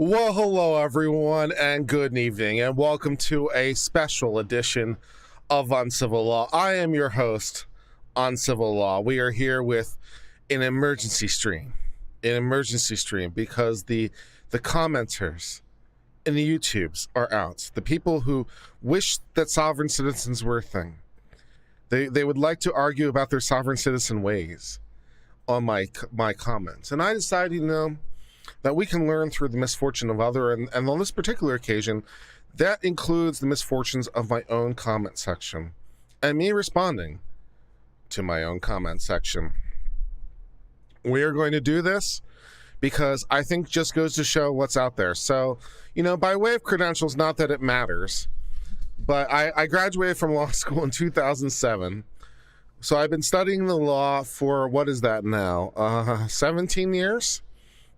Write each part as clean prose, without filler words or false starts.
Well, hello everyone, and good evening, and welcome to a special edition of Uncivil Law. I am your host, Uncivil Law. We are here with an emergency stream, because the commenters in the YouTubes are out. The people who wish that sovereign citizens were a thing. They would like to argue about their sovereign citizen ways on my comments, and I decided, that we can learn through the misfortune of other, and on this particular occasion, that includes the misfortunes of my own comment section, and me responding to my own comment section. We are going to do this because I think just goes to show what's out there. So, by way of credentials, not that it matters, but I graduated from law school in 2007. So I've been studying the law for, what is that now, 17 years?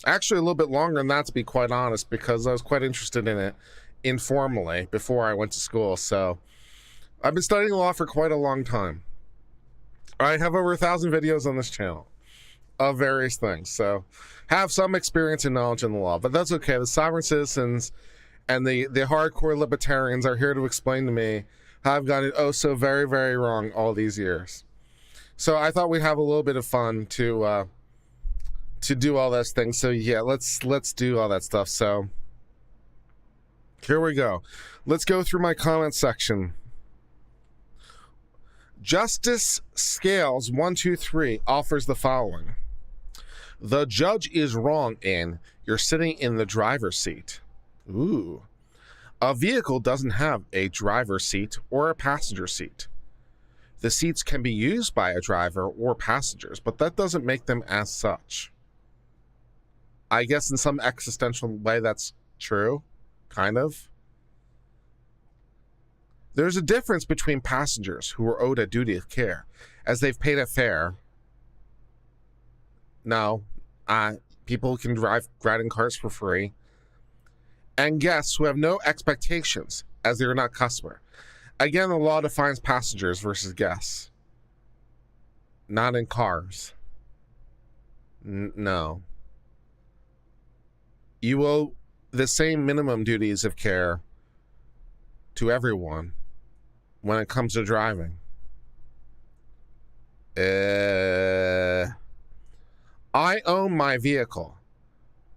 Actually, a little bit longer than that, to be quite honest, because I was quite interested in it informally before I went to school. So I've been studying law for quite a long time. I have over 1,000 videos on this channel of various things, so have some experience and knowledge in the law, but that's okay. The sovereign citizens and the hardcore libertarians are here to explain to me how I've got it so very, very wrong all these years. So I thought we'd have a little bit of fun to do all those things. So yeah, let's do all that stuff. So here we go. Let's go through my comment section. Justice Scales 123 offers the following. The judge is wrong in you're sitting in the driver's seat. Ooh. A vehicle doesn't have a driver's seat or a passenger seat. The seats can be used by a driver or passengers, but that doesn't make them as such. I guess in some existential way that's true, kind of. There's a difference between passengers who are owed a duty of care, as they've paid a fare. No, people can drive riding cars for free. And guests who have no expectations, as they are not customer. Again, the law defines passengers versus guests. Not in cars. No. You owe the same minimum duties of care to everyone when it comes to driving. I own my vehicle,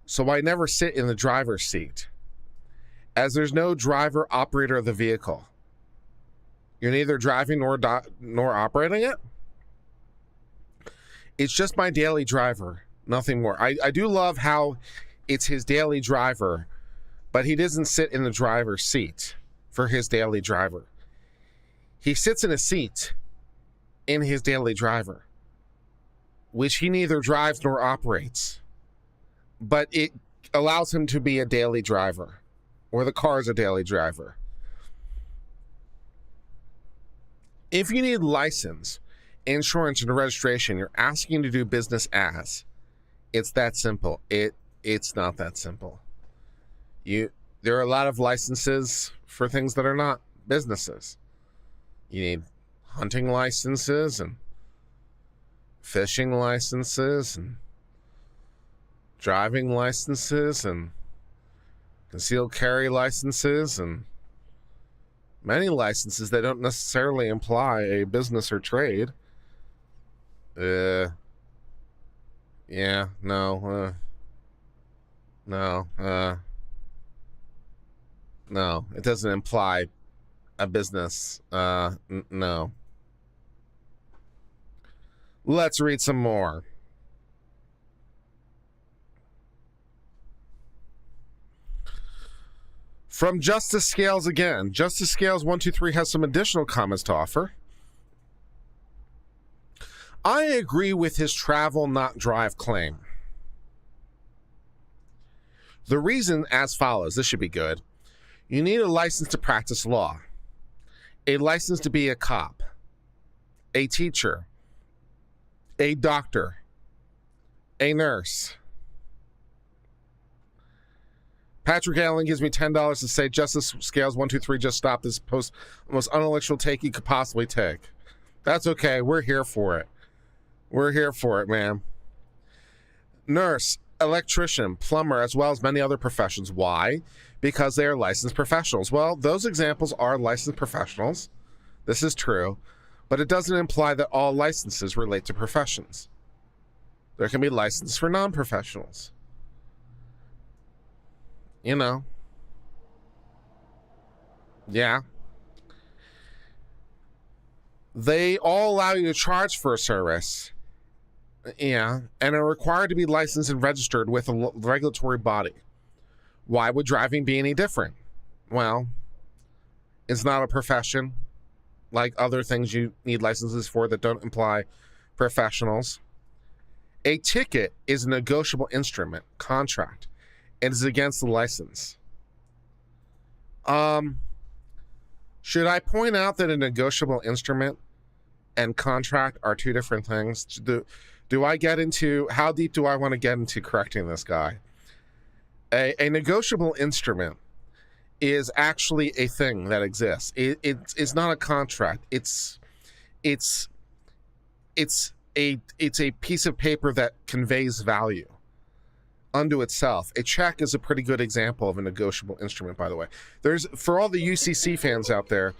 so I never sit in the driver's seat, as there's no driver operator of the vehicle. You're neither driving nor operating it. It's just my daily driver, nothing more. I do love how it's his daily driver, but he doesn't sit in the driver's seat for his daily driver. He sits in a seat in his daily driver, which he neither drives nor operates, but it allows him to be a daily driver, or the car is a daily driver. If you need license, insurance, and registration, you're asking to do business as. It's that simple. It's not that simple. There are a lot of licenses for things that are not businesses. You need hunting licenses and fishing licenses and driving licenses and concealed carry licenses and many licenses that don't necessarily imply a business or trade. No, it doesn't imply a business. No. Let's read some more. From Justice Scales again. Justice Scales 123 has some additional comments to offer. I agree with his travel, not drive claim. The reason as follows. This should be good. You need a license to practice law, a license to be a cop, a teacher, a doctor, a nurse. Patrick Allen gives me $10 to say Justice Scales 123 just stop this most unintellectual take you could possibly take. That's okay. We're here for it. We're here for it, man. Nurse, electrician, plumber, as well as many other professions. Why? Because they are licensed professionals. Well, those examples are licensed professionals. This is true, but it doesn't imply that all licenses relate to professions. There can be licenses for non-professionals. You know. Yeah. They all allow you to charge for a service. Yeah, and are required to be licensed and registered with a regulatory body. Why would driving be any different? Well, it's not a profession like other things you need licenses for that don't imply professionals. A ticket is a negotiable instrument, contract. It is against the license. Should I point out that a negotiable instrument and contract are two different things? Do I get into, how deep do I want to get into correcting this guy? A negotiable instrument is actually a thing that exists. It's not a contract. It's a piece of paper that conveys value unto itself. A check is a pretty good example of a negotiable instrument, by the way. There's, for all the UCC fans out there,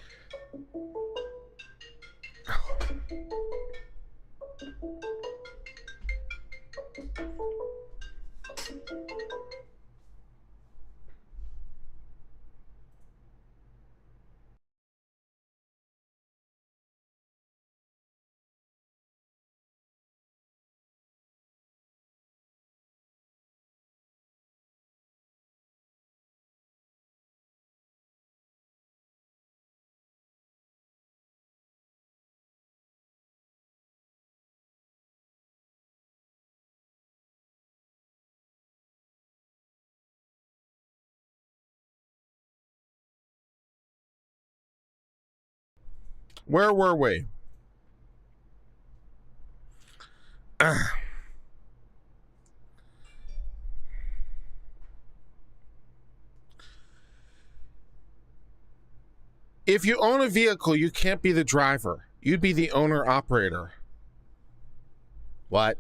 where were we? If you own a vehicle, you can't be the driver. You'd be the owner-operator. What?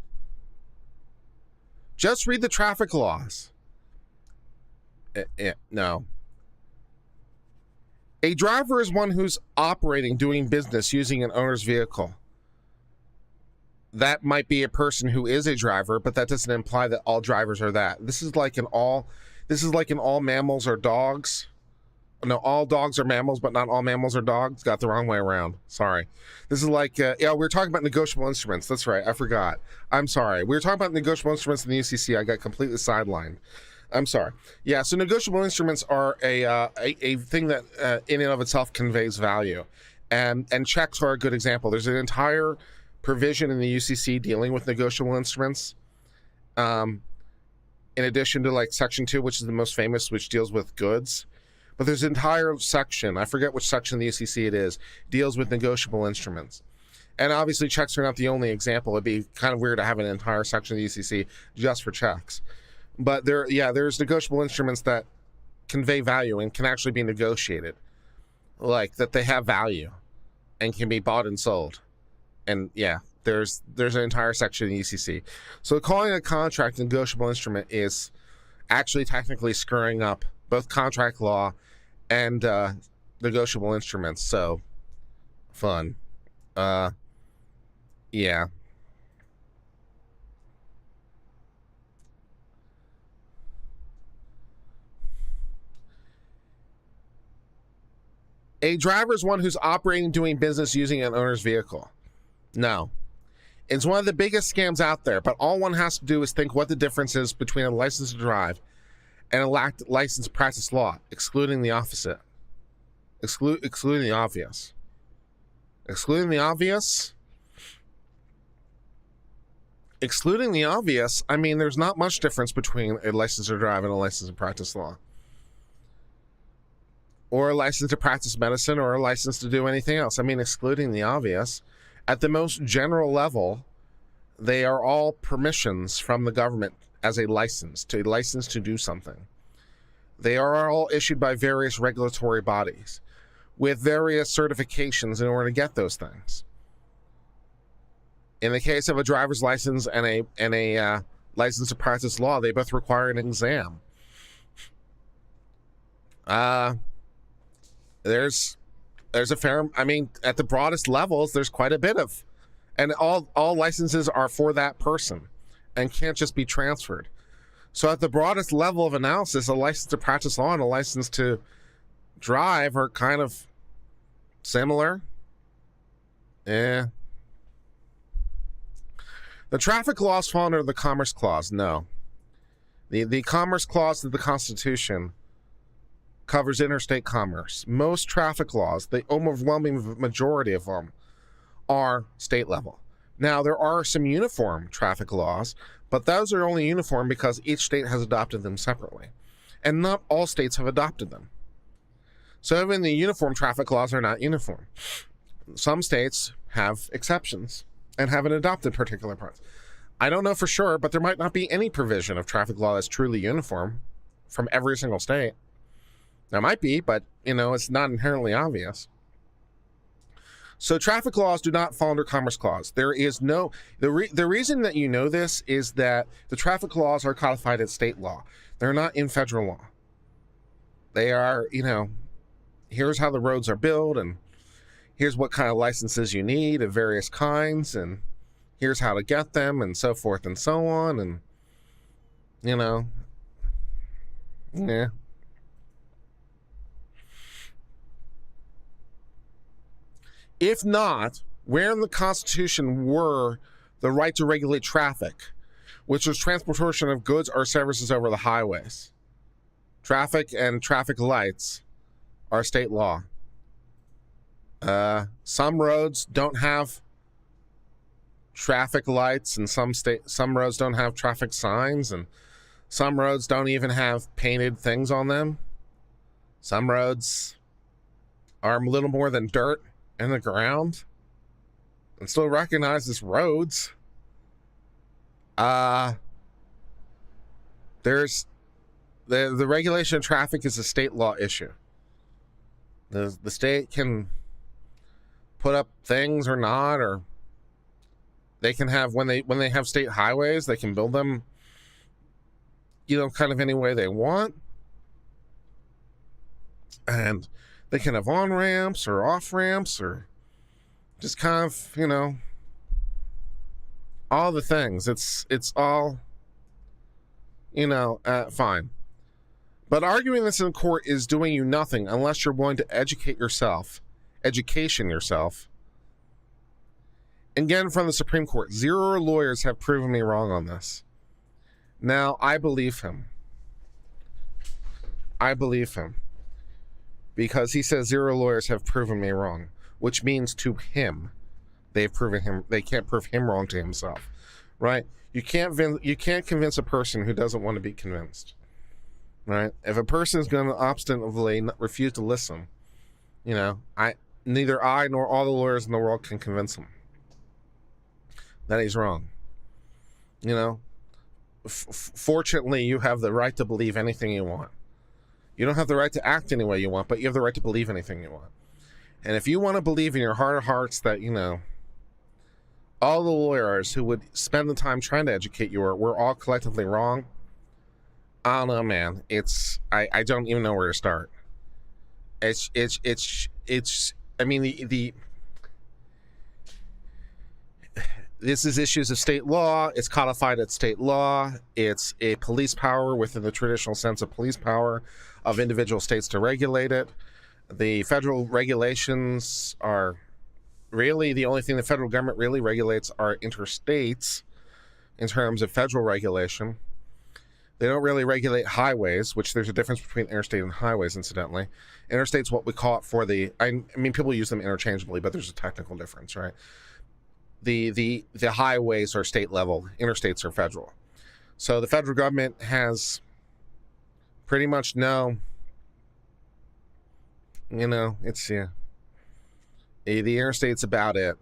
Just read the traffic laws. No. A driver is one who's operating, doing business, using an owner's vehicle. That might be a person who is a driver, but that doesn't imply that all drivers are that. This is like an all mammals are dogs. No, all dogs are mammals, but not all mammals are dogs. Got the wrong way around. Sorry. This is like, yeah, we were talking about negotiable instruments. That's right. I forgot. I'm sorry. We were talking about negotiable instruments in the UCC. I got completely sidelined. I'm sorry. Yeah, so negotiable instruments are a thing that in and of itself conveys value. And checks are a good example. There's an entire provision in the UCC dealing with negotiable instruments. In addition to like Section 2, which is the most famous, which deals with goods. But there's an entire section, I forget which section of the UCC it is, deals with negotiable instruments. And obviously checks are not the only example. It'd be kind of weird to have an entire section of the UCC just for checks. But there's negotiable instruments that convey value and can actually be negotiated. Like that they have value and can be bought and sold. And yeah, there's an entire section of the UCC. So calling a contract a negotiable instrument is actually technically screwing up both contract law and negotiable instruments. So fun. Yeah. A driver is one who's operating, doing business using an owner's vehicle. No. It's one of the biggest scams out there, but all one has to do is think what the difference is between a license to drive and a license to practice law, excluding the opposite. Excluding the obvious. Excluding the obvious? Excluding the obvious, I mean, there's not much difference between a license to drive and a license to practice law. Or a license to practice medicine, or a license to do anything else. I mean, excluding the obvious. At the most general level, they are all permissions from the government as a license to do something. They are all issued by various regulatory bodies with various certifications in order to get those things. In the case of a driver's license and a license to practice law, they both require an exam. There's a fair, I mean, at the broadest levels, there's quite a bit of, and all licenses are for that person and can't just be transferred. So at the broadest level of analysis, a license to practice law and a license to drive are kind of similar. The traffic laws fall under the Commerce Clause. No. The Commerce Clause of the Constitution covers interstate commerce. Most traffic laws, the overwhelming majority of them, are state level. Now, there are some uniform traffic laws, but those are only uniform because each state has adopted them separately. And not all states have adopted them. So even the uniform traffic laws are not uniform. Some states have exceptions and haven't adopted particular parts. I don't know for sure, but there might not be any provision of traffic law that's truly uniform from every single state. There might be, but, it's not inherently obvious. So traffic laws do not fall under Commerce Clause. There is no... The reason that you know this is that the traffic laws are codified in state law. They're not in federal law. They are, here's how the roads are built, and here's what kind of licenses you need of various kinds, and here's how to get them, and so forth and so on, and, yeah. If not, where in the Constitution were the right to regulate traffic, which was transportation of goods or services over the highways? Traffic and traffic lights are state law. Some roads don't have traffic lights, and some roads don't have traffic signs, and some roads don't even have painted things on them. Some roads are a little more than dirt in the ground and still recognized as roads. There's the regulation of traffic is a state law issue. The state can put up things or not, or they can have, when they have state highways, they can build them, kind of any way they want. And they can have on ramps or off ramps, or just kind of, all the things. It's all, fine. But arguing this in court is doing you nothing unless you're willing to education yourself. Again, from the Supreme Court, 0 lawyers have proven me wrong on this. Now, I believe him. Because he says 0 lawyers have proven me wrong, which means to him, they can't prove him wrong to himself, right? You can't convince a person who doesn't want to be convinced, right? If a person is going to obstinately refuse to listen, neither I nor all the lawyers in the world can convince him that he's wrong. Fortunately, you have the right to believe anything you want. You don't have the right to act any way you want, but you have the right to believe anything you want. And if you want to believe in your heart of hearts that, all the lawyers who would spend the time trying to educate you we're all collectively wrong, I don't know, man. I don't even know where to start. I mean, this is issues of state law. It's codified at state law. It's a police power within the traditional sense of police power of individual states to regulate it. The federal regulations are really the only thing the federal government really regulates are interstates in terms of federal regulation. They don't really regulate highways, which there's a difference between interstate and highways, incidentally. Interstate's what we call it for I mean, people use them interchangeably, but there's a technical difference, right? The highways are state level, interstates are federal. So the federal government has pretty much the interstate's about it.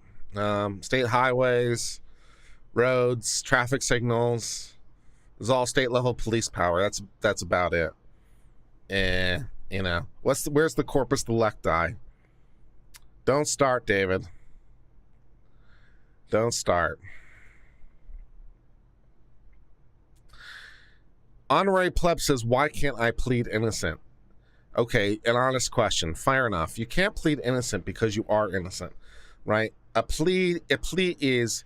State highways, roads, traffic signals, it's all state level police power. That's about it. Where's the corpus delicti? Don't start, David. Don't start. Honorary Pleb says, why can't I plead innocent? Okay, an honest question. Fair enough. You can't plead innocent because you are innocent, right? A plea is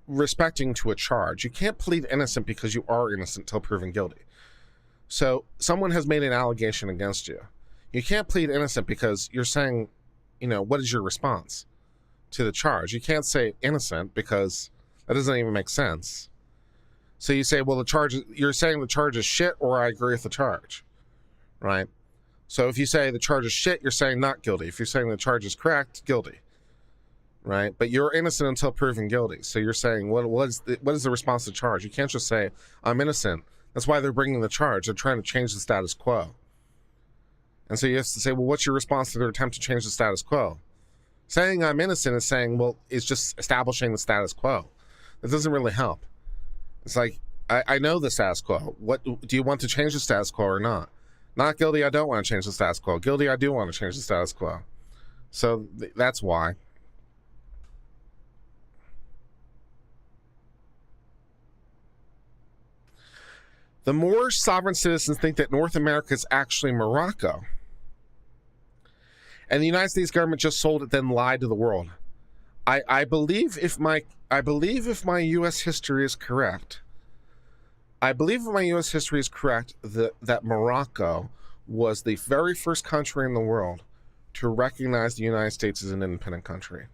respecting to a charge. You can't plead innocent because you are innocent till proven guilty. So someone has made an allegation against you. You can't plead innocent because you're saying, you know, what is your response to the charge? You can't say innocent because that doesn't even make sense. So you say, well, you're saying the charge is shit, or I agree with the charge, right? So if you say the charge is shit, you're saying not guilty. If you're saying the charge is correct, guilty, right? But you're innocent until proven guilty. So you're saying, what is the response to the charge? You can't just say, I'm innocent. That's why they're bringing the charge. They're trying to change the status quo. And so you have to say, well, what's your response to their attempt to change the status quo? Saying I'm innocent is saying, well, it's just establishing the status quo. That doesn't really help. It's like, I know the status quo. What do you want to change the status quo or not? Not guilty, I don't want to change the status quo. Guilty, I do want to change the status quo. So that's why. The Moorish sovereign citizens think that North America is actually Morocco. And the United States government just sold it, then lied to the world. I believe if my U.S. history is correct, that Morocco was the very first country in the world to recognize the United States as an independent country.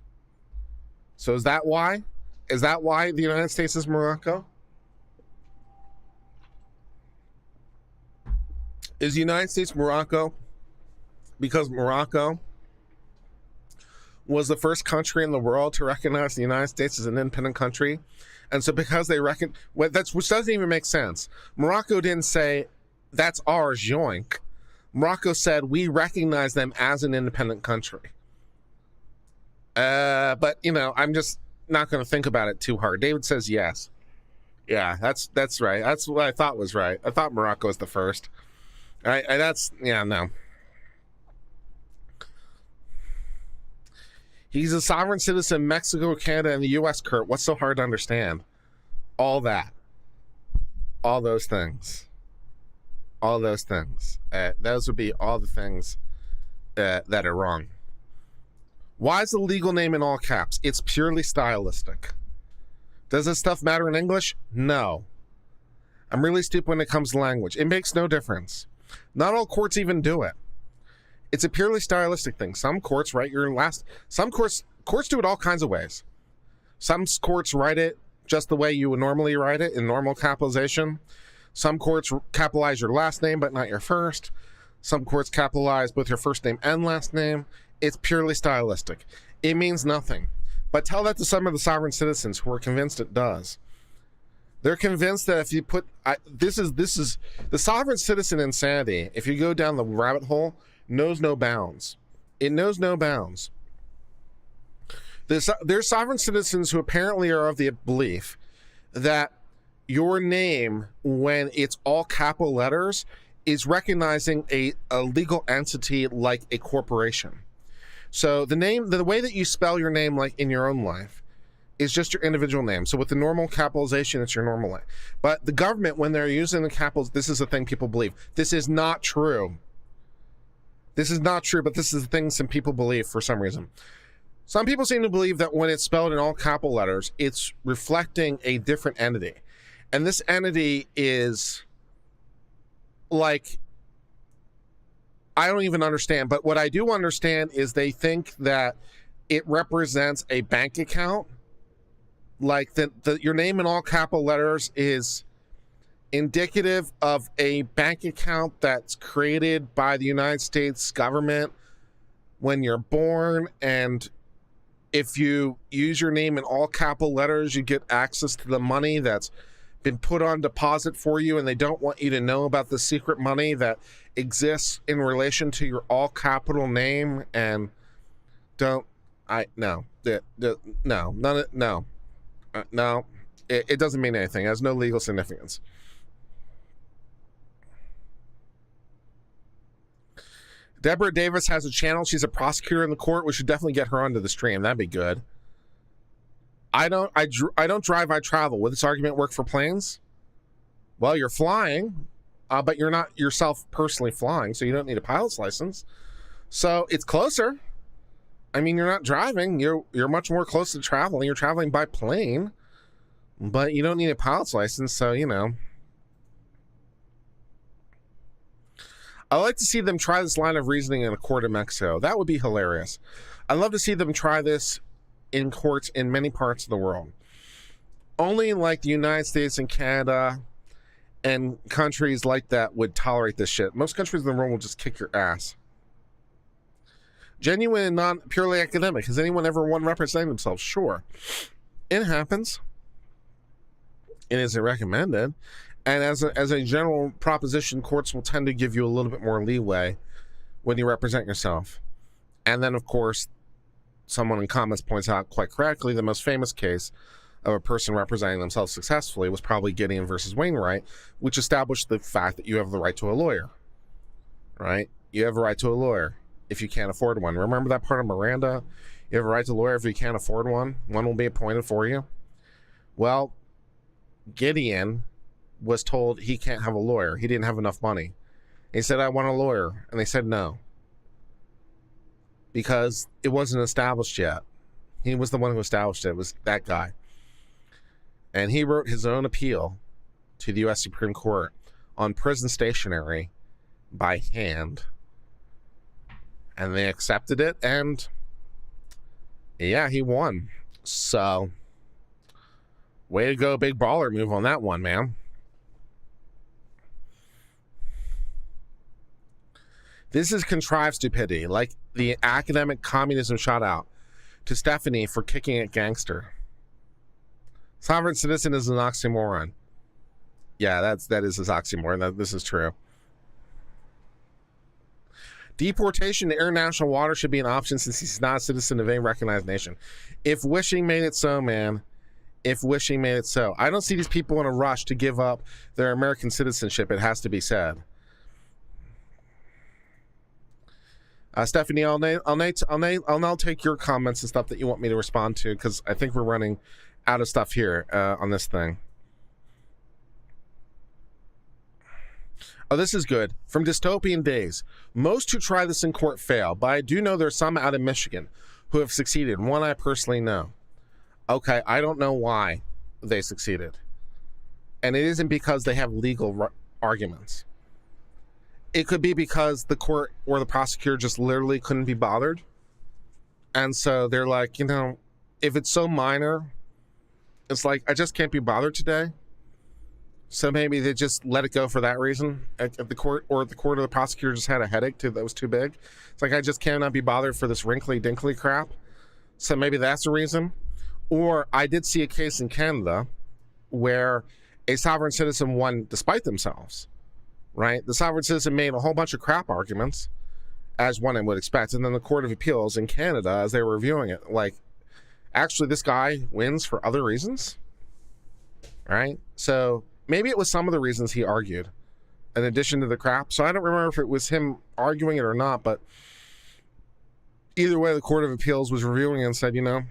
So is that why? Is that why the United States is Morocco? Is the United States Morocco because Morocco was the first country in the world to recognize the United States as an independent country? And so because they which doesn't even make sense. Morocco didn't say, that's ours, yoink. Morocco said, we recognize them as an independent country. But, you know, I'm just not going to think about it too hard. David says yes. Yeah, that's right. That's what I thought was right. I thought Morocco was the first. No. He's a sovereign citizen, Mexico, Canada, and the U.S., Kurt. What's so hard to understand? All that. All those things. All those things. Those would be all the things that are wrong. Why is the legal name in all caps? It's purely stylistic. Does this stuff matter in English? No. I'm really stupid when it comes to language. It makes no difference. Not all courts even do it. It's a purely stylistic thing. Some courts write some courts do it all kinds of ways. Some courts write it just the way you would normally write it in normal capitalization. Some courts capitalize your last name but not your first. Some courts capitalize both your first name and last name. It's purely stylistic. It means nothing. But tell that to some of the sovereign citizens who are convinced it does. They're convinced that if you put this is the sovereign citizen insanity. If you go down the rabbit hole, knows no bounds. It knows no bounds. There's sovereign citizens who apparently are of the belief that your name, when it's all capital letters, is recognizing a legal entity like a corporation. So the way that you spell your name, like in your own life, is just your individual name. So with the normal capitalization, it's your normal name. But the government, when they're using the capitals, this is the thing people believe. This is not true. This is not true, but this is the thing some people believe for some reason. Some people seem to believe that when it's spelled in all capital letters, it's reflecting a different entity. And this entity is like, I don't even understand, but what I do understand is they think that it represents a bank account. Like that your name in all capital letters is indicative of a bank account that's created by the United States government when you're born, and if you use your name in all capital letters, you get access to the money that's been put on deposit for you, and they don't want you to know about the secret money that exists in relation to your all capital name. And it doesn't mean anything. It has no legal significance. Deborah Davis has a channel. She's a prosecutor in the court. We should definitely get her onto the stream. That'd be good. I don't drive, I travel. Would this argument work for planes? Well, you're flying, but you're not yourself personally flying, so you don't need a pilot's license. So it's closer. I mean, you're not driving. You're much more close to traveling. You're traveling by plane, but you don't need a pilot's license, so, you know. I'd like to see them try this line of reasoning in a court in Mexico. That would be hilarious. I'd love to see them try this in courts in many parts of the world. Only like the United States and Canada and countries like that would tolerate this shit. Most countries in the world will just kick your ass. Genuine and not purely academic. Has anyone ever won representing themselves? Sure. It happens. It isn't recommended. And as a general proposition, courts will tend to give you a little bit more leeway when you represent yourself. And then, of course, someone in comments points out quite correctly, the most famous case of a person representing themselves successfully was probably Gideon versus Wainwright, which established the fact that you have the right to a lawyer, right? You have a right to a lawyer if you can't afford one. Remember that part of Miranda? You have a right to a lawyer if you can't afford one. One will be appointed for you. Well, Gideon was told he can't have a lawyer. He didn't have enough money. He said, I want a lawyer. And they said no. Because it wasn't established yet. He was the one who established it. It was that guy. And he wrote his own appeal to the U.S. Supreme Court on prison stationery by hand. And they accepted it, and yeah, he won. So, way to go, big baller move on that one, man. This is contrived stupidity, like the academic communism shout out to Stephanie for kicking at gangster. Sovereign citizen is an oxymoron. Yeah, that is an oxymoron. This is true. Deportation to international water should be an option since he's not a citizen of any recognized nation. If wishing made it so, man. If wishing made it so. I don't see these people in a rush to give up their American citizenship, it has to be said. Stephanie, I'll now take your comments and stuff that you want me to respond to, because I think we're running out of stuff here on this thing. Oh, this is good. From dystopian days. Most who try this in court fail, but I do know there's some out of Michigan who have succeeded. One I personally know. Okay, I don't know why they succeeded. And it isn't because they have legal arguments. It could be because the court or the prosecutor just literally couldn't be bothered. And so they're like, you know, if it's so minor, it's like, I just can't be bothered today. So maybe they just let it go for that reason at the court, or the court or the prosecutor just had a headache that was too big. It's like, I just cannot be bothered for this wrinkly dinkly crap. So maybe that's the reason. Or I did see a case in Canada where a sovereign citizen won despite themselves, right? The sovereign citizen made a whole bunch of crap arguments, as one would expect. And then the Court of Appeals in Canada, as they were reviewing it, like, actually this guy wins for other reasons, right? So maybe it was some of the reasons he argued in addition to the crap. So I don't remember if it was him arguing it or not, but either way, the Court of Appeals was reviewing it and said, you know,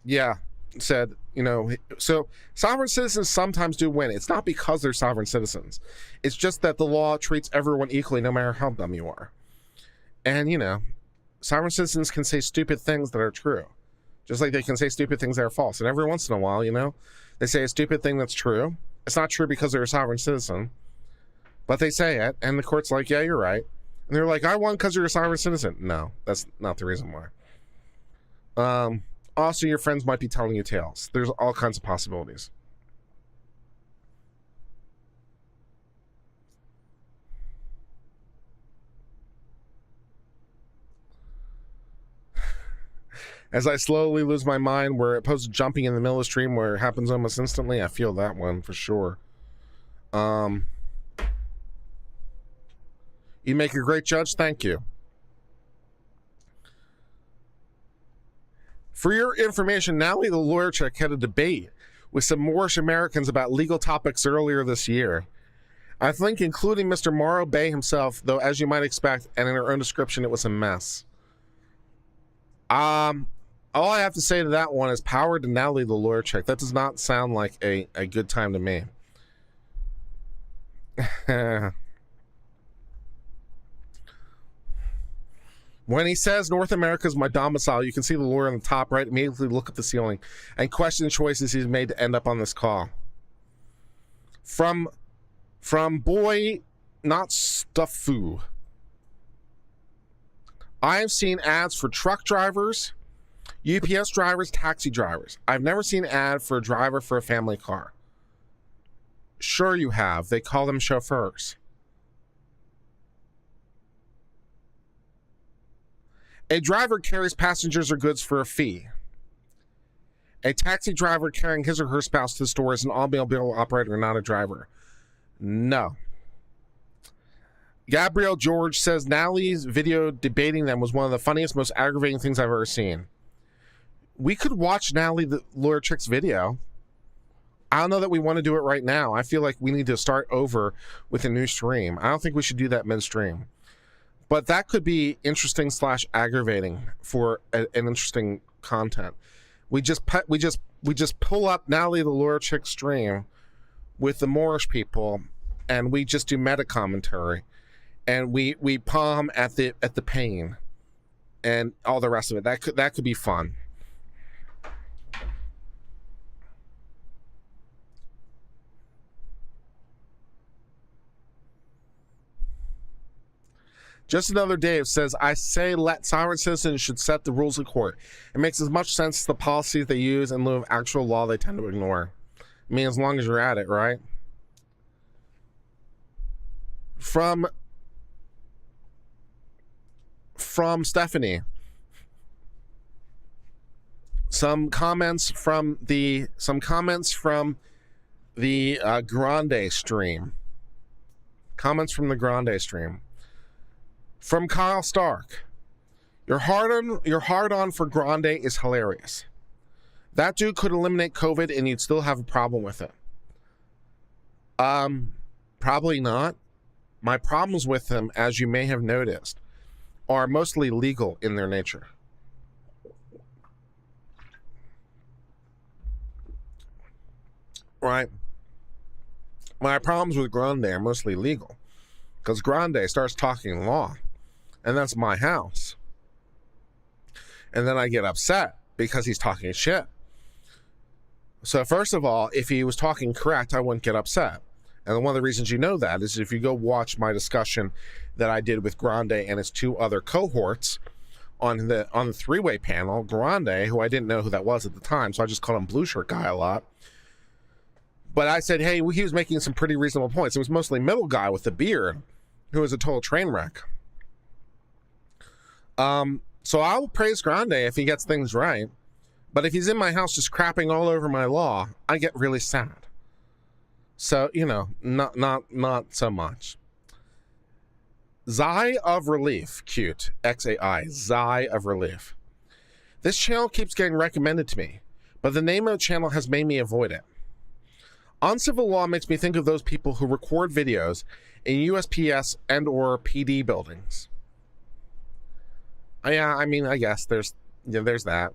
yeah, said, you know, so sovereign citizens sometimes do win. It's not because they're sovereign citizens. It's just that the law treats everyone equally, no matter how dumb you are. And, you know, sovereign citizens can say stupid things that are true, just like they can say stupid things that are false. And every once in a while, you know, they say a stupid thing that's true. It's not true because they're a sovereign citizen, but they say it, and the court's like, yeah, you're right. And they're like, I won because you're a sovereign citizen. No, that's not the reason why. Also, your friends might be telling you tales. There's all kinds of possibilities. As I slowly lose my mind, where opposed to jumping in the middle of the stream where it happens almost instantly, I feel that one for sure. You make a great judge. Thank you. For your information, Natalie the lawyer chick had a debate with some Moorish Americans about legal topics earlier this year. I think including Mr. Morrow Bay himself, though as you might expect, and in her own description, it was a mess. All I have to say to that one is power to Natalie the lawyer chick. That does not sound like a good time to me. When he says North America is my domicile, you can see the lawyer on the top right immediately look at the ceiling and question the choices he's made to end up on this call. From boy, not stuffu. I have seen ads for truck drivers, UPS drivers, taxi drivers. I've never seen an ad for a driver for a family car. Sure you have. They call them chauffeurs. A driver carries passengers or goods for a fee. A taxi driver carrying his or her spouse to the store is an automobile operator, not a driver. No. Gabrielle George says Natalie's video debating them was one of the funniest, most aggravating things I've ever seen. We could watch Natalie the Lawyer Chick's video. I don't know that we want to do it right now. I feel like we need to start over with a new stream. I don't think we should do that mid-stream. But that could be interesting / aggravating for an interesting content. We just pull up Natalie the Lawyer Chick stream with the Moorish people, and we just do meta commentary, and we palm at the pain, and all the rest of it. That could be fun. Just Another Dave says, I say let sovereign citizens should set the rules of court. It makes as much sense as the policies they use in lieu of actual law they tend to ignore. I mean, as long as you're at it, right? From Stephanie. Some comments from the Grande stream. Comments from the Grande stream. From Kyle Stark, your hard on for Grande is hilarious. That dude could eliminate COVID and you'd still have a problem with it. Probably not. My problems with him, as you may have noticed, are mostly legal in their nature. Right? My problems with Grande are mostly legal, because Grande starts talking law. And that's my house. And then I get upset because he's talking shit. So first of all, if he was talking correct, I wouldn't get upset. And one of the reasons you know that is if you go watch my discussion that I did with Grande and his two other cohorts on the three-way panel. Grande, who I didn't know who that was at the time, so I just called him Blue Shirt Guy a lot. But I said, hey, he was making some pretty reasonable points. It was mostly middle guy with the beard who was a total train wreck. So I'll praise Grande if he gets things right. But if he's in my house just crapping all over my law, I get really sad. So, not so much. Zai of Relief, cute, XAI, Zai of Relief. This channel keeps getting recommended to me, but the name of the channel has made me avoid it. Uncivil law makes me think of those people who record videos in USPS and or PD buildings. Yeah, I mean, I guess there's that.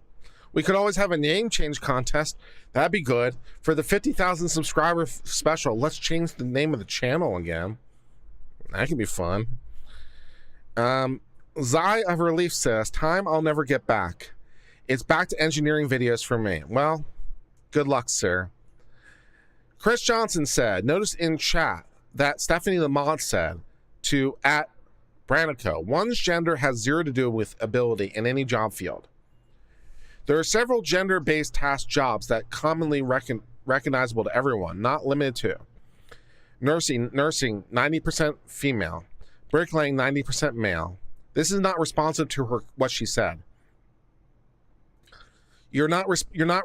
We could always have a name change contest. That'd be good. For the 50,000 subscriber special, let's change the name of the channel again. That could be fun. Zai of Relief says, time I'll never get back. It's back to engineering videos for me. Well, good luck, sir. Chris Johnson said, notice in chat that Stephanie Lamont said to @Branico, one's gender has zero to do with ability in any job field. There are several gender-based task jobs that commonly recognizable to everyone, not limited to nursing 90% female, bricklaying 90% male. This is not responsive to what she said. You're not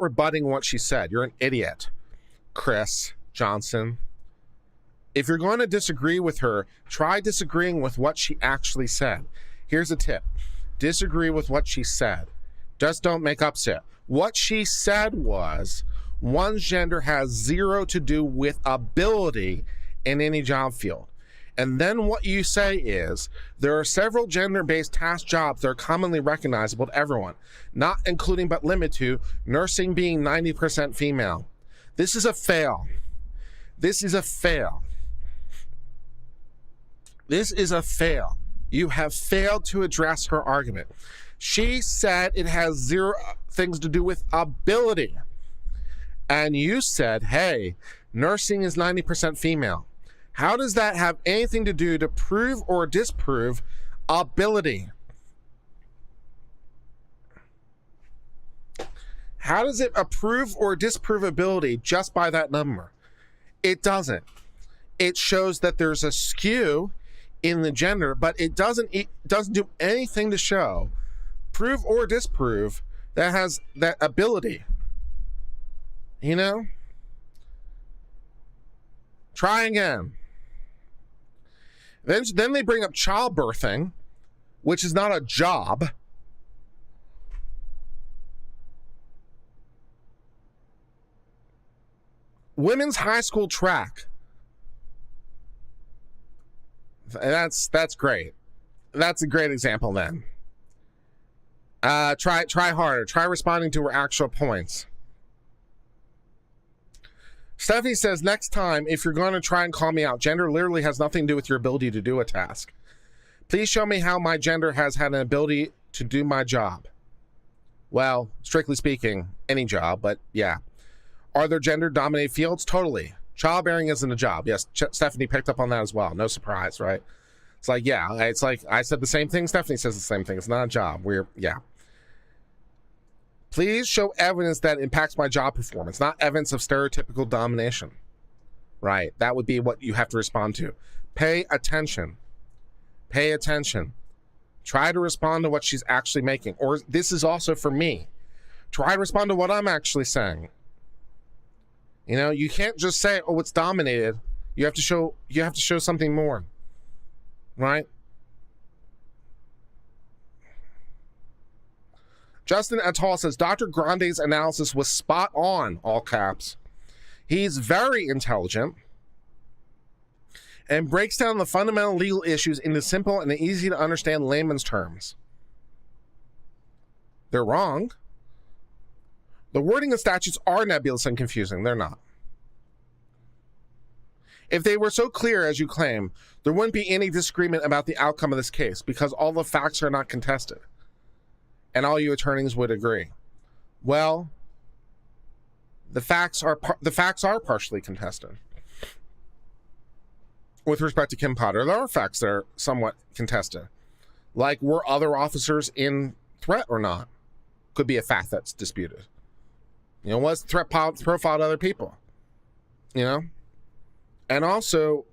rebutting what she said. You're an idiot, Chris Johnson. If you're going to disagree with her, try disagreeing with what she actually said. Here's a tip. Disagree with what she said. Just don't make up shit. What she said was, one's gender has zero to do with ability in any job field. And then what you say is, there are several gender-based task jobs that are commonly recognizable to everyone, not including but limited to nursing being 90% female. This is a fail. This is a fail. This is a fail. You have failed to address her argument. She said it has zero things to do with ability. And you said, hey, nursing is 90% female. How does that have anything to do to prove or disprove ability? How does it approve or disprove ability just by that number? It doesn't. It shows that there's a skew in the gender, but it doesn't do anything to show, prove or disprove that has that ability. You know? Try again. Then they bring up childbirthing, which is not a job. Women's high school track. That's great. That's a great example then. Try harder. Try responding to her actual points. Stephanie says, next time, if you're going to try and call me out, gender literally has nothing to do with your ability to do a task. Please show me how my gender has had an ability to do my job. Well, strictly speaking, any job, but yeah. Are there gender-dominated fields? Totally. Childbearing isn't a job. Yes, Stephanie picked up on that as well. No surprise, right? It's like, yeah, it's like I said the same thing. Stephanie says the same thing. It's not a job. Yeah. Please show evidence that impacts my job performance, not evidence of stereotypical domination. Right. That would be what you have to respond to. Pay attention. Pay attention. Try to respond to what she's actually making. Or this is also for me. Try to respond to what I'm actually saying. You know, you can't just say, oh, it's dominated. You have to show something more. Right? Justin Attal says, Dr. Grande's analysis was spot on, all caps. He's very intelligent and breaks down the fundamental legal issues into simple and easy to understand layman's terms. They're wrong. The wording of statutes are nebulous and confusing. They're not. If they were so clear as you claim, there wouldn't be any disagreement about the outcome of this case because all the facts are not contested. And all you attorneys would agree. Well, the facts are partially contested. With respect to Kim Potter, there are facts that are somewhat contested. Like, were other officers in threat or not? Could be a fact that's disputed. You know, was the threat profiled to other people? You know? And also,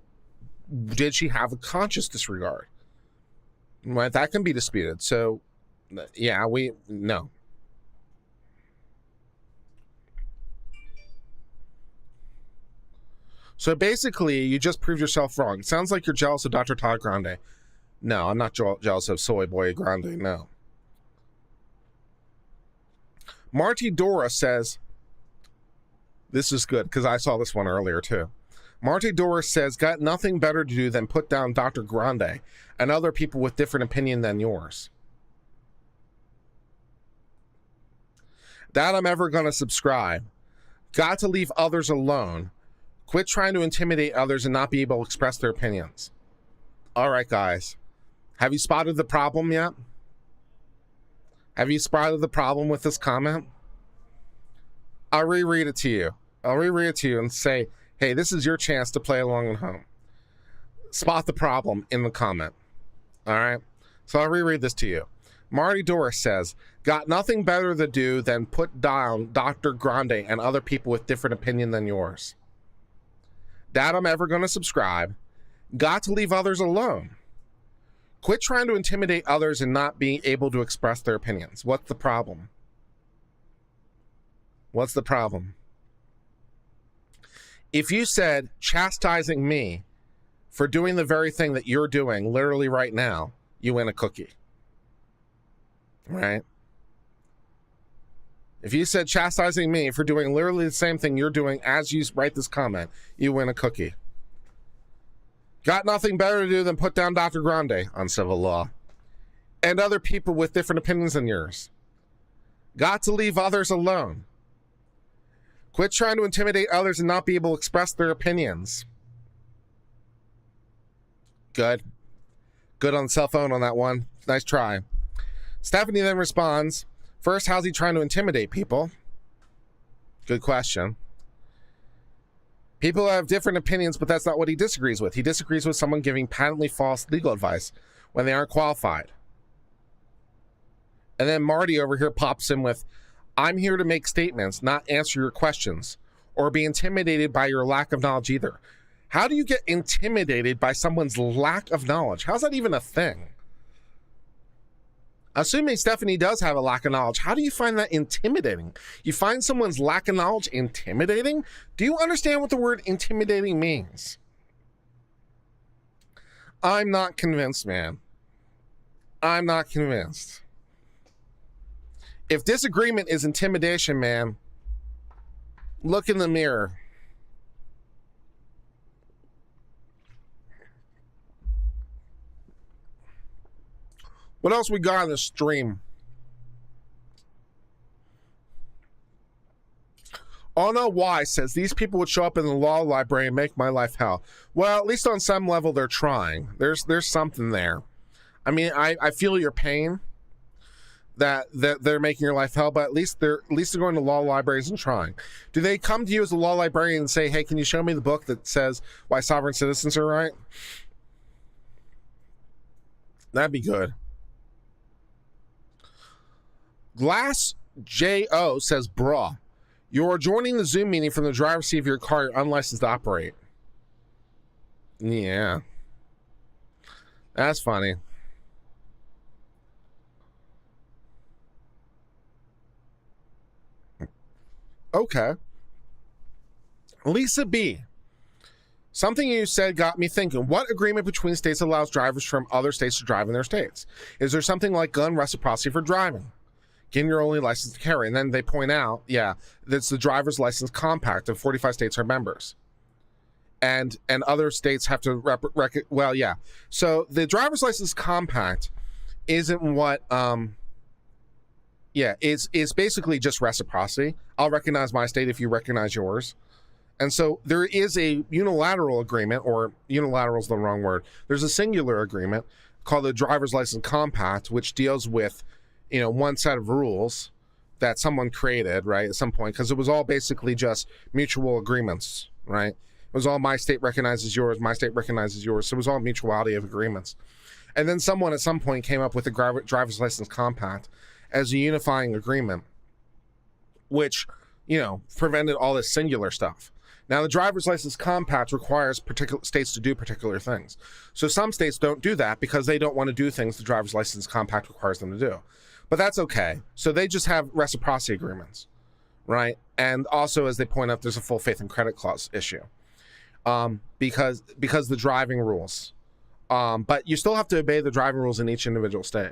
did she have a conscious disregard? Right, that can be disputed. So, yeah, no. So basically, you just proved yourself wrong. It sounds like you're jealous of Dr. Todd Grande. No, I'm not jealous of Soy Boy Grande, no. Marty Dora says, this is good, because I saw this one earlier, too. Marty Dora says, got nothing better to do than put down Dr. Grande and other people with different opinion than yours. That I'm ever going to subscribe. Got to leave others alone. Quit trying to intimidate others and not be able to express their opinions. All right, guys. Have you spotted the problem yet? Have you spotted the problem with this comment? I'll reread it to you. I'll reread it to you and say, hey, this is your chance to play along at home. Spot the problem in the comment. All right? So I'll reread this to you. Marty Doris says, got nothing better to do than put down Dr. Grande and other people with different opinion than yours. That I'm ever going to subscribe. Got to leave others alone. Quit trying to intimidate others and not being able to express their opinions. What's the problem? What's the problem? If you said chastising me for doing the very thing that you're doing literally right now, you win a cookie. Right? If you said chastising me for doing literally the same thing you're doing as you write this comment, you win a cookie. Got nothing better to do than put down Dr. Grande on civil law and other people with different opinions than yours. Got to leave others alone. Quit trying to intimidate others and not be able to express their opinions. Good. Good on the cell phone on that one. Nice try. Stephanie then responds, first, how's he trying to intimidate people? Good question. People have different opinions, but that's not what he disagrees with. He disagrees with someone giving patently false legal advice when they aren't qualified. And then Marty over here pops in with, I'm here to make statements, not answer your questions or be intimidated by your lack of knowledge either. How do you get intimidated by someone's lack of knowledge? How's that even a thing? Assuming Stephanie does have a lack of knowledge, how do you find that intimidating? You find someone's lack of knowledge intimidating? Do you understand what the word intimidating means? I'm not convinced, man. I'm not convinced. If disagreement is intimidation, man, look in the mirror. What else we got on the stream? Oh no, why says these people would show up in the law library and make my life hell. Well, at least on some level they're trying. There's something there. I mean, I feel your pain that they're making your life hell, but at least they're going to law libraries and trying. Do they come to you as a law librarian and say, hey, can you show me the book that says why sovereign citizens are right? That'd be good. Glass J.O. says, bruh, you're joining the Zoom meeting from the driver's seat of your car you're unlicensed to operate. Yeah. That's funny. Okay. Lisa B. Something you said got me thinking. What agreement between states allows drivers from other states to drive in their states? Is there something like gun reciprocity for driving? Getting your only license to carry. And then they point out, yeah, that's the driver's license compact and 45 states are members. And other states have to well, yeah. So the driver's license compact isn't what it's basically just reciprocity. I'll recognize my state if you recognize yours. And so there is a unilateral agreement, or unilateral is the wrong word. There's a singular agreement called the driver's license compact, which deals with, one set of rules that someone created, right, at some point, because it was all basically just mutual agreements, right? It was all my state recognizes yours, my state recognizes yours. So it was all mutuality of agreements. And then someone at some point came up with the driver's license compact as a unifying agreement, which, prevented all this singular stuff. Now, the driver's license compact requires particular states to do particular things. So some states don't do that because they don't want to do things the driver's license compact requires them to do. But that's okay. So they just have reciprocity agreements, right? And also, as they point out, there's a full faith and credit clause issue because the driving rules. But you still have to obey the driving rules in each individual state.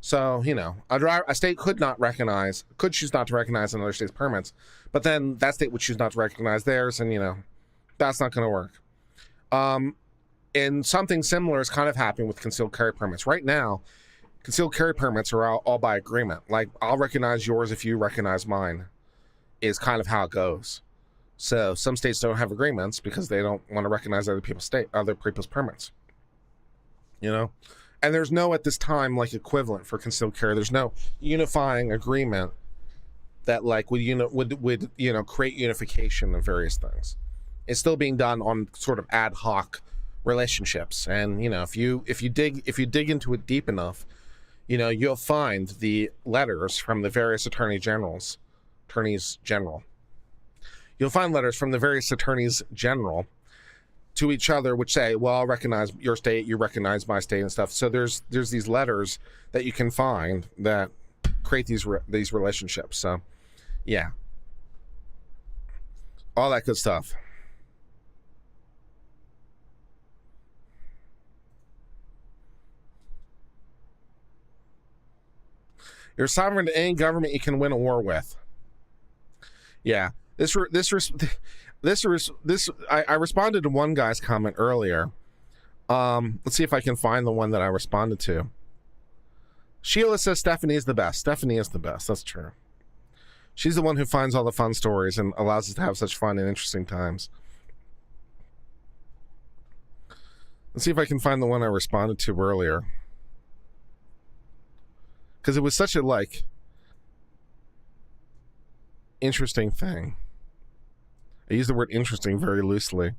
So, a state could choose not to recognize another state's permits, but then that state would choose not to recognize theirs, and, that's not going to work. And something similar is kind of happening with concealed carry permits. Right now, concealed carry permits are all by agreement. Like, I'll recognize yours if you recognize mine, is kind of how it goes. So some states don't have agreements because they don't want to recognize other people's permits, And there's no, at this time, equivalent for concealed carry. There's no unifying agreement that would create unification of various things. It's still being done on sort of ad hoc relationships. And if you dig into it deep enough, you'll find the letters from the various attorneys general. You'll find letters from the various attorneys general to each other, which say, well, I'll recognize your state, you recognize my state and stuff. So there's these letters that you can find that create these relationships. So, yeah. All that good stuff. You're sovereign to any government you can win a war with. Yeah. I responded to one guy's comment earlier. Let's see if I can find the one that I responded to. Sheila says Stephanie is the best. Stephanie is the best. That's true. She's the one who finds all the fun stories and allows us to have such fun and interesting times. Let's see if I can find the one I responded to earlier. Because it was such a, like, interesting thing. I use the word interesting very loosely.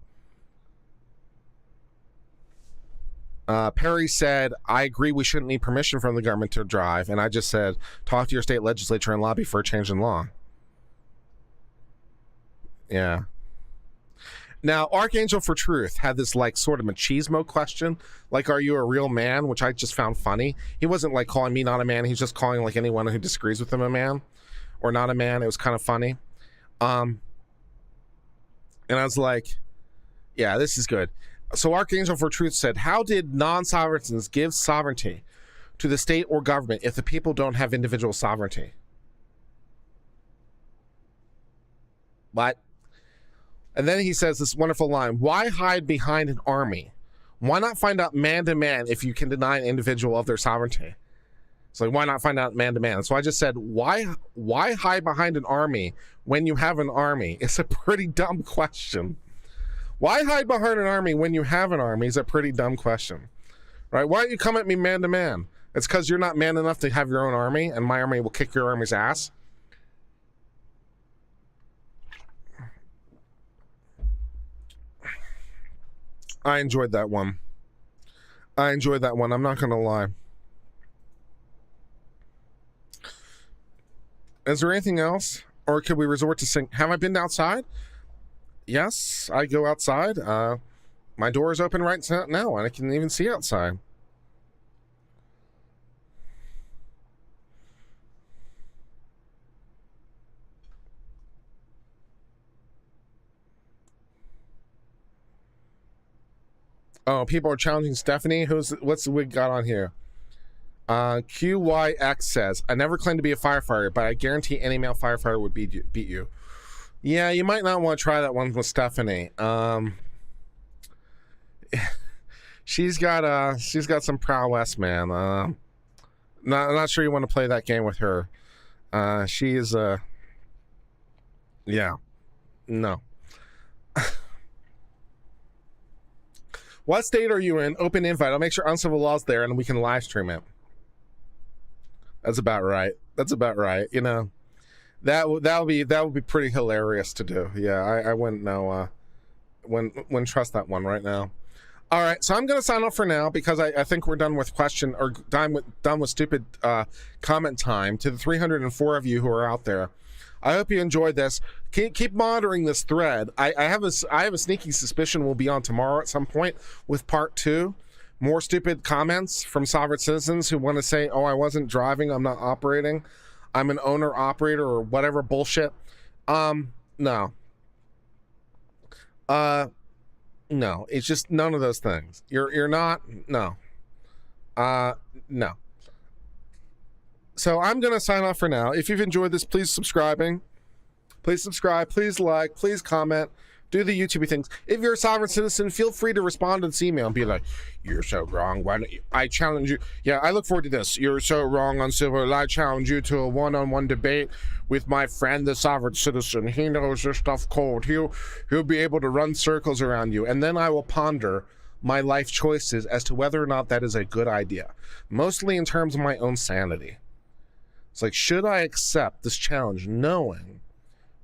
Perry said, I agree we shouldn't need permission from the government to drive. And I just said, talk to your state legislature and lobby for a change in law. Yeah. Now, Archangel for Truth had this, like, sort of machismo question. Like, are you a real man? Which I just found funny. He wasn't, like, calling me not a man. He's just calling, like, anyone who disagrees with him a man. Or not a man. It was kind of funny. And I was like, yeah, this is good. So Archangel for Truth said, how did non-sovereigns give sovereignty to the state or government if the people don't have individual sovereignty? What? And then he says this wonderful line, why hide behind an army? Why not find out man to man if you can deny an individual of their sovereignty? It's like, why not find out man to man? So I just said, why hide behind an army when you have an army? It's a pretty dumb question. Why hide behind an army when you have an army is a pretty dumb question, right? Why don't you come at me man to man? It's because you're not man enough to have your own army, and my army will kick your army's ass. I enjoyed that one. I'm not going to lie. Is there anything else? Or could we resort to sing? Have I been outside? Yes, I go outside. My door is open right now, and I can even see outside. Oh, people are challenging Stephanie. What's we got on here? QYX says, I never claimed to be a firefighter, but I guarantee any male firefighter would beat you. Yeah, you might not want to try that one with Stephanie. She's got some prowess, man. Not sure you want to play that game with her. She is yeah. No. What state are you in? Open invite. I'll make sure Uncivil Law's there and we can live stream it. That's about right. You know, that would be pretty hilarious to do. Yeah, I wouldn't know. Wouldn't trust that one right now. All right, so I'm gonna sign off for now because I think we're done with done with stupid comment time. To the 304 of you who are out there, I hope you enjoyed this. Keep monitoring this thread. I have a sneaky suspicion we'll be on tomorrow at some point with part 2. More stupid comments from sovereign citizens who want to say, oh, I wasn't driving, I'm not operating, I'm an owner operator or whatever bullshit. No. No, it's just none of those things. You're not, no. No. So I'm gonna sign off for now. If you've enjoyed this, please subscribe, please like, please comment, do the YouTube things. If you're a sovereign citizen, feel free to respond to this email and be like, you're so wrong, why don't you, I challenge you. Yeah, I look forward to this. You're so wrong, Uncivil. I challenge you to a one-on-one debate with my friend, the sovereign citizen. He knows your stuff cold. He'll be able to run circles around you. And then I will ponder my life choices as to whether or not that is a good idea. Mostly in terms of my own sanity. It's like, should I accept this challenge knowing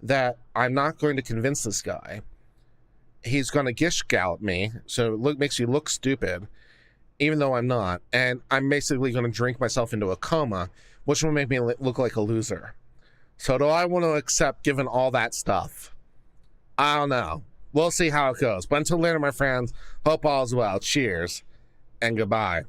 that I'm not going to convince this guy? He's going to gish gallop me, so it makes you look stupid, even though I'm not. And I'm basically going to drink myself into a coma, which will make me look like a loser. So do I want to accept given all that stuff? I don't know. We'll see how it goes. But until later, my friends, hope all is well. Cheers and goodbye.